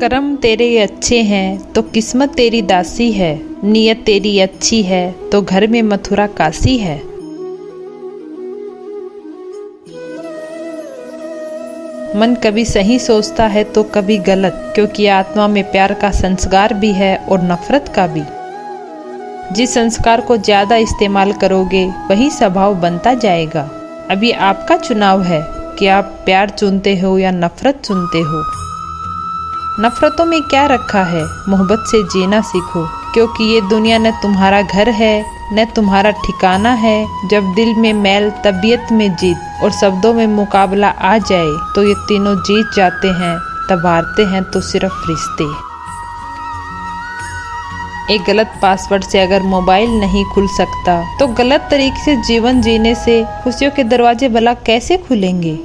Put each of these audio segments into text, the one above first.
कर्म तेरे अच्छे हैं तो किस्मत तेरी दासी है, नीयत तेरी अच्छी है तो घर में मथुरा काशी है। मन कभी सही सोचता है तो कभी गलत, क्योंकि आत्मा में प्यार का संस्कार भी है और नफरत का भी। जिस संस्कार को ज़्यादा इस्तेमाल करोगे वही स्वभाव बनता जाएगा। अभी आपका चुनाव है कि आप प्यार चुनते हो या नफरत चुनते हो। नफरतों में क्या रखा है, मोहब्बत से जीना सीखो, क्योंकि ये दुनिया न तुम्हारा घर है न तुम्हारा ठिकाना है। जब दिल में मैल, तबीयत में जीत और शब्दों में मुकाबला आ जाए तो ये तीनों जीत जाते हैं, तब हारते हैं तो सिर्फ रिश्ते। एक गलत पासवर्ड से अगर मोबाइल नहीं खुल सकता तो गलत तरीके से जीवन जीने से खुशियों के दरवाजे भला कैसे खुलेंगे।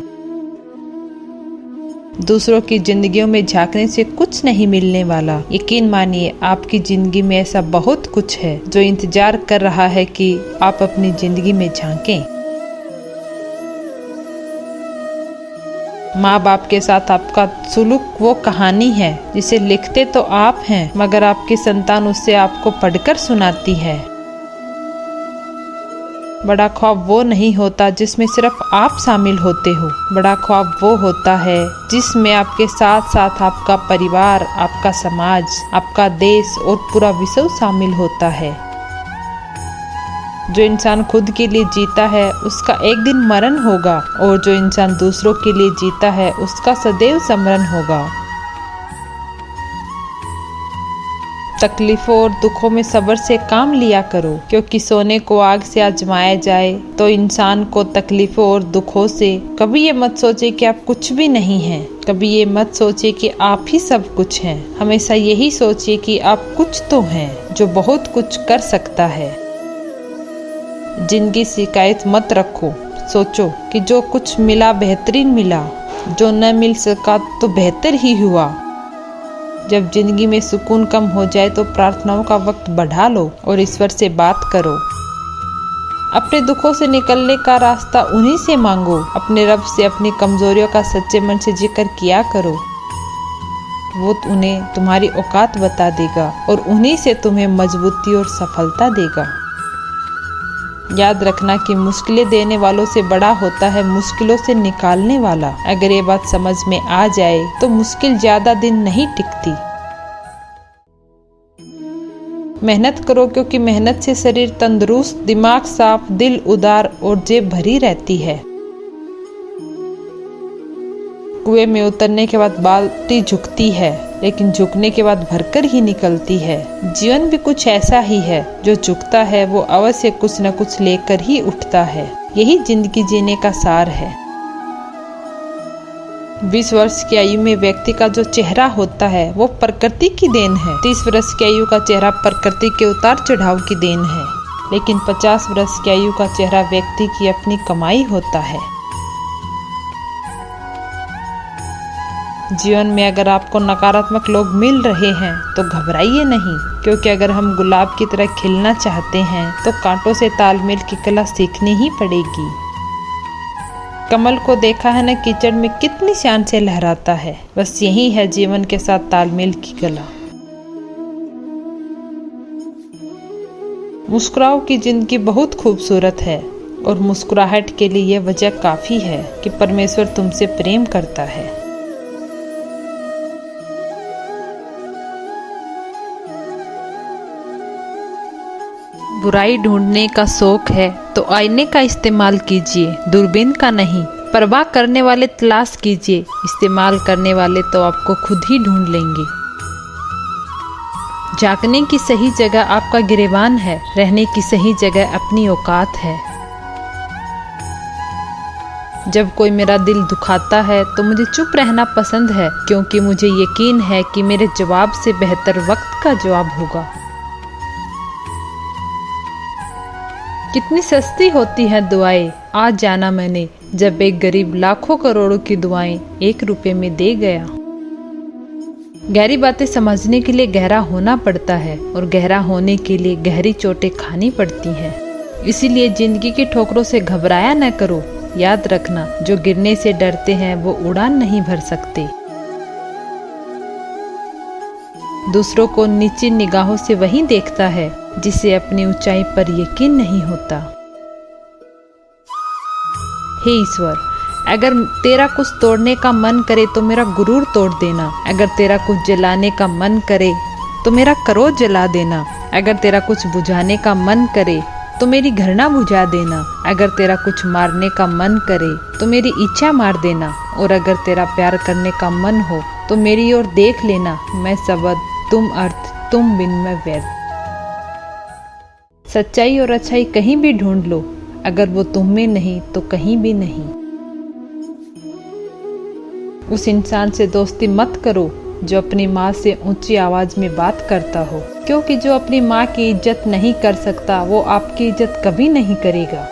दूसरों की जिंदगियों में झांकने से कुछ नहीं मिलने वाला। यकीन मानिए आपकी जिंदगी में ऐसा बहुत कुछ है जो इंतजार कर रहा है कि आप अपनी जिंदगी में झांकें। माँ बाप के साथ आपका सुलूक वो कहानी है जिसे लिखते तो आप हैं, मगर आपकी संतान उससे आपको पढ़कर सुनाती है। बड़ा ख्वाब वो नहीं होता जिसमें सिर्फ आप शामिल होते हो। बड़ा ख्वाब वो होता है जिसमें आपके साथ साथ आपका परिवार, आपका समाज, आपका देश और पूरा विश्व शामिल होता है। जो इंसान खुद के लिए जीता है उसका एक दिन मरण होगा, और जो इंसान दूसरों के लिए जीता है उसका सदैव स्मरण होगा। तकलीफों और दुखों में सब्र से काम लिया करो, क्योंकि सोने को आग से आजमाया जाए तो इंसान को तकलीफों और दुखों से कभी ये मत सोचे कि आप कुछ भी नहीं हैं, कभी ये मत सोचे कि आप ही सब कुछ हैं। हमेशा यही सोचिए कि आप कुछ तो हैं जो बहुत कुछ कर सकता है। जिंदगी शिकायत मत रखो, सोचो कि जो कुछ मिला बेहतरीन मिला, जो न मिल सका तो बेहतर ही हुआ। जब जिंदगी में सुकून कम हो जाए तो प्रार्थनाओं का वक्त बढ़ा लो और ईश्वर से बात करो। अपने दुखों से निकलने का रास्ता उन्हीं से मांगो। अपने रब से अपनी कमजोरियों का सच्चे मन से जिक्र किया करो। वो उन्हें तुम्हारी औकात बता देगा और उन्हीं से तुम्हें मजबूती और सफलता देगा। याद रखना कि मुश्किलें देने वालों से बड़ा होता है मुश्किलों से निकालने वाला। अगर ये बात समझ में आ जाए तो मुश्किल ज्यादा दिन नहीं टिकती। मेहनत करो, क्योंकि मेहनत से शरीर तंदुरुस्त, दिमाग साफ, दिल उदार और जेब भरी रहती है। कुएं में उतरने के बाद बाल्टी झुकती है, लेकिन झुकने के बाद भरकर ही निकलती है। जीवन भी कुछ ऐसा ही है, जो झुकता है वो अवश्य कुछ न कुछ लेकर ही उठता है। यही जिंदगी जीने का सार है। 20 वर्ष की आयु में व्यक्ति का जो चेहरा होता है वो प्रकृति की देन है। 30 वर्ष की आयु का चेहरा प्रकृति के उतार चढ़ाव की देन है, लेकिन 50 वर्ष की आयु का चेहरा व्यक्ति की अपनी कमाई होता है। जीवन में अगर आपको नकारात्मक लोग मिल रहे हैं तो घबराइए नहीं, क्योंकि अगर हम गुलाब की तरह खिलना चाहते हैं तो कांटों से तालमेल की कला सीखनी ही पड़ेगी। कमल को देखा है न कीचड़ में कितनी शान से लहराता है, बस यही है जीवन के साथ तालमेल की कला। मुस्कुराओ की जिंदगी बहुत खूबसूरत है, और मुस्कुराहट के लिए यह वजह काफी है कि परमेश्वर तुमसे प्रेम करता है। बुराई ढूंढने का शौक है तो आईने का इस्तेमाल कीजिए, दूरबीन का नहीं। परवाह करने वाले तलाश कीजिए, इस्तेमाल करने वाले तो आपको खुद ही ढूंढ लेंगे। जागने की सही जगह आपका गिरेबान है, रहने की सही जगह अपनी औकात है। जब कोई मेरा दिल दुखाता है तो मुझे चुप रहना पसंद है, क्योंकि मुझे यकीन है कि मेरे जवाब से बेहतर वक्त का जवाब होगा। कितनी सस्ती होती है दुआएं, आज जाना मैंने, जब एक गरीब लाखों करोड़ों की दुआएं 1 रुपए में दे गया। गहरी बातें समझने के लिए गहरा होना पड़ता है, और गहरा होने के लिए गहरी चोटें खानी पड़ती हैं। इसीलिए जिंदगी की ठोकरों से घबराया न करो। याद रखना, जो गिरने से डरते हैं वो उड़ान नहीं भर सकते। दूसरों को नीची निगाहों से वही देखता है जिसे अपनी ऊंचाई पर यकीन नहीं होता। हे ईश्वर, अगर तेरा कुछ तोड़ने का मन करे तो मेरा गुरूर तोड़ देना। अगर तेरा कुछ जलाने का मन करे तो मेरा क्रोध जला देना। अगर तेरा कुछ बुझाने का मन करे तो मेरी घृणा बुझा देना। अगर तेरा कुछ मारने का मन करे तो मेरी इच्छा मार देना। और अगर तेरा प्यार करने का मन हो तो मेरी ओर देख लेना। मैं शब्द, तुम अर्थ, तुम बिन मैं व्यर्थ। सच्चाई और अच्छाई कहीं भी ढूंढ लो, अगर वो तुम में नहीं तो कहीं भी नहीं। उस इंसान से दोस्ती मत करो जो अपनी माँ से ऊंची आवाज में बात करता हो, क्योंकि जो अपनी माँ की इज्जत नहीं कर सकता वो आपकी इज्जत कभी नहीं करेगा।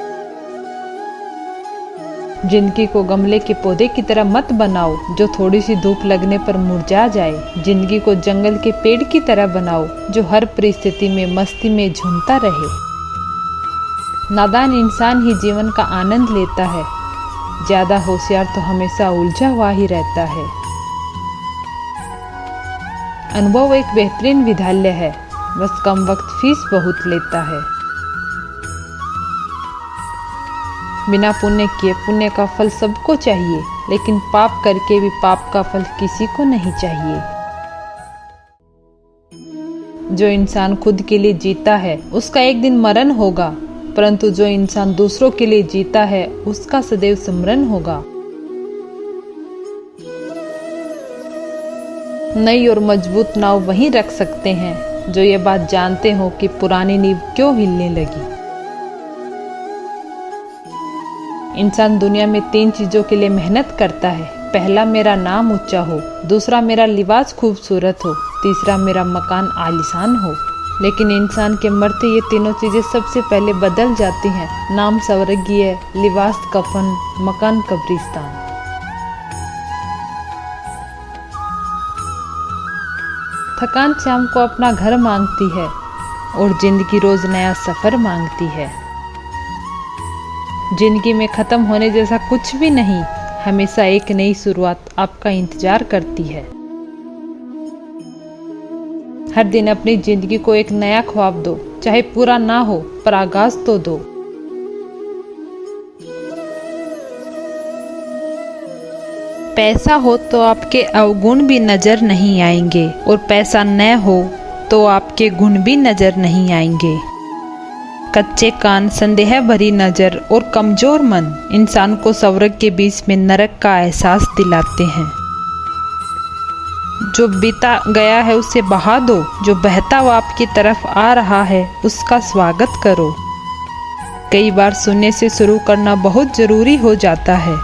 जिंदगी को गमले के पौधे की तरह मत बनाओ जो थोड़ी सी धूप लगने पर मुरझा जाए। जिंदगी को जंगल के पेड़ की तरह बनाओ जो हर परिस्थिति में मस्ती में झूमता रहे। नादान इंसान ही जीवन का आनंद लेता है, ज्यादा होशियार तो हमेशा उलझा हुआ ही रहता है। अनुभव एक बेहतरीन विद्यालय है, बस कम वक्त फीस बहुत लेता है। बिना पुण्य किए पुण्य का फल सबको चाहिए, लेकिन पाप करके भी पाप का फल किसी को नहीं चाहिए। जो इंसान खुद के लिए जीता है उसका एक दिन मरण होगा, परंतु जो इंसान दूसरों के लिए जीता है उसका सदैव स्मरण होगा। नई और मजबूत नाव वहीं रख सकते हैं जो ये बात जानते हो कि पुरानी नींव क्यों हिलने लगी। इंसान दुनिया में 3 चीजों के लिए मेहनत करता है। पहला, मेरा नाम ऊंचा हो। दूसरा, मेरा लिबास खूबसूरत हो। तीसरा, मेरा मकान आलीशान हो। लेकिन इंसान के मरते ये तीनों चीजें सबसे पहले बदल जाती हैं। नाम स्वर्गीय, लिबास कफन, मकान कब्रिस्तान। थकान शाम को अपना घर मांगती है और जिंदगी रोज नया सफर मांगती है। जिंदगी में खत्म होने जैसा कुछ भी नहीं, हमेशा एक नई शुरुआत आपका इंतजार करती है। हर दिन अपनी जिंदगी को एक नया ख्वाब दो, चाहे पूरा ना हो पर आगाज तो दो। पैसा हो तो आपके अवगुण भी नजर नहीं आएंगे, और पैसा न हो तो आपके गुण भी नजर नहीं आएंगे। कच्चे कान, संदेह भरी नजर और कमजोर मन इंसान को स्वर्ग के बीच में नरक का एहसास दिलाते हैं। जो बीता गया है उसे बहा दो, जो बहता हुआ आपकी तरफ आ रहा है उसका स्वागत करो। कई बार सुनने से शुरू करना बहुत जरूरी हो जाता है।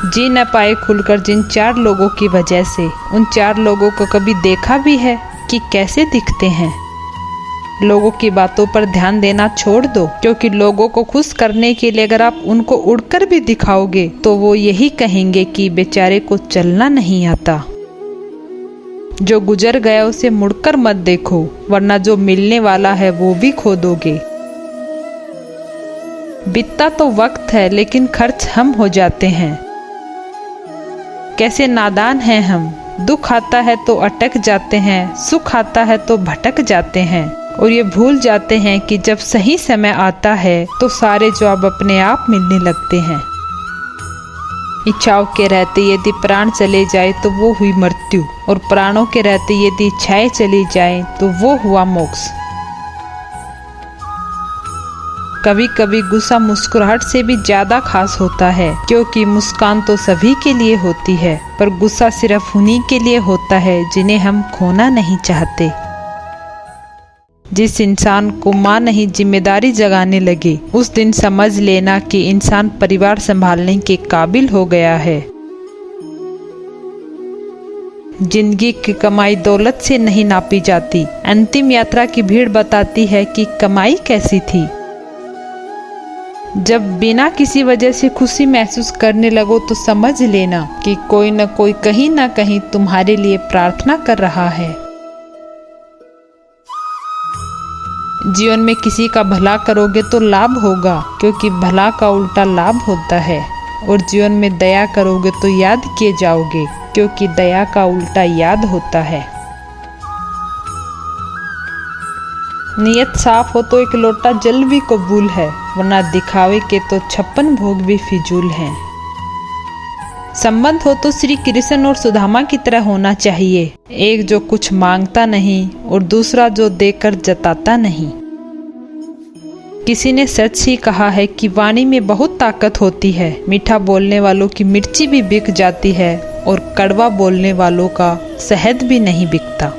जी न पाए खुलकर जिन 4 लोगों की वजह से, उन 4 लोगों को कभी देखा भी है कि कैसे दिखते हैं। लोगों की बातों पर ध्यान देना छोड़ दो, क्योंकि लोगों को खुश करने के लिए अगर आप उनको उड़कर भी दिखाओगे तो वो यही कहेंगे कि बेचारे को चलना नहीं आता। जो गुजर गया उसे मुड़कर मत देखो, वरना जो मिलने वाला है वो भी खो दोगे। बीतता तो वक्त है लेकिन खर्च हम हो जाते हैं। कैसे नादान हैं हम, दुख आता है तो अटक जाते हैं, सुख आता है तो भटक जाते हैं, और ये भूल जाते हैं कि जब सही समय आता है तो सारे जवाब अपने आप मिलने लगते हैं। इच्छाओं के रहते यदि प्राण चले जाए तो वो हुई मृत्यु, और प्राणों के रहते यदि इच्छाएं चली जाए तो वो हुआ मोक्ष। कभी कभी गुस्सा मुस्कुराहट से भी ज्यादा खास होता है, क्योंकि मुस्कान तो सभी के लिए होती है, पर गुस्सा सिर्फ उन्हीं के लिए होता है जिन्हें हम खोना नहीं चाहते। जिस इंसान को माँ नहीं जिम्मेदारी जगाने लगे, उस दिन समझ लेना कि इंसान परिवार संभालने के काबिल हो गया है। जिंदगी की कमाई दौलत से नहीं नापी जाती। अंतिम यात्रा की भीड़ बताती है कि कमाई कैसी थी। जब बिना किसी वजह से खुशी महसूस करने लगो तो समझ लेना कि कोई न कोई कहीं न कहीं तुम्हारे लिए प्रार्थना कर रहा है। जीवन में किसी का भला करोगे तो लाभ होगा, क्योंकि भला का उल्टा लाभ होता है, और जीवन में दया करोगे तो याद किए जाओगे, क्योंकि दया का उल्टा याद होता है। नीयत साफ हो तो एक लोटा जल भी कबूल है, वरना दिखावे के तो 56 भोग भी फिजूल हैं। संबंध हो तो श्री कृष्ण और सुदामा की तरह होना चाहिए, एक जो कुछ मांगता नहीं और दूसरा जो देकर जताता नहीं। किसी ने सच ही कहा है कि वाणी में बहुत ताकत होती है, मीठा बोलने वालों की मिर्ची भी बिक जाती है और कड़वा बोलने वालों का शहद भी नहीं बिकता।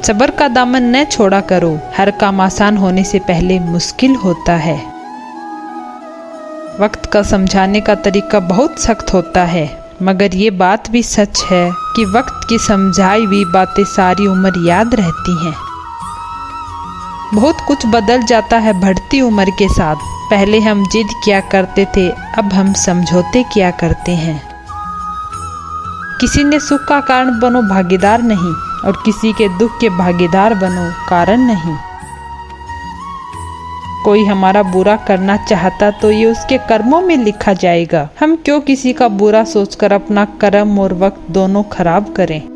सब्र का दामन न छोड़ा करो, हर काम आसान होने से पहले मुश्किल होता है। वक्त का समझाने का तरीका बहुत सख्त होता है, मगर ये बात भी सच है कि वक्त की समझाई हुई बातें सारी उम्र याद रहती हैं। बहुत कुछ बदल जाता है बढ़ती उम्र के साथ, पहले हम जिद किया करते थे, अब हम समझौते किया करते हैं। किसी ने सुख का कारण बनो भागीदार नहीं, और किसी के दुख के भागीदार बनो कारण नहीं। कोई हमारा बुरा करना चाहता तो ये उसके कर्मों में लिखा जाएगा, हम क्यों किसी का बुरा सोचकर अपना कर्म और वक्त दोनों खराब करें।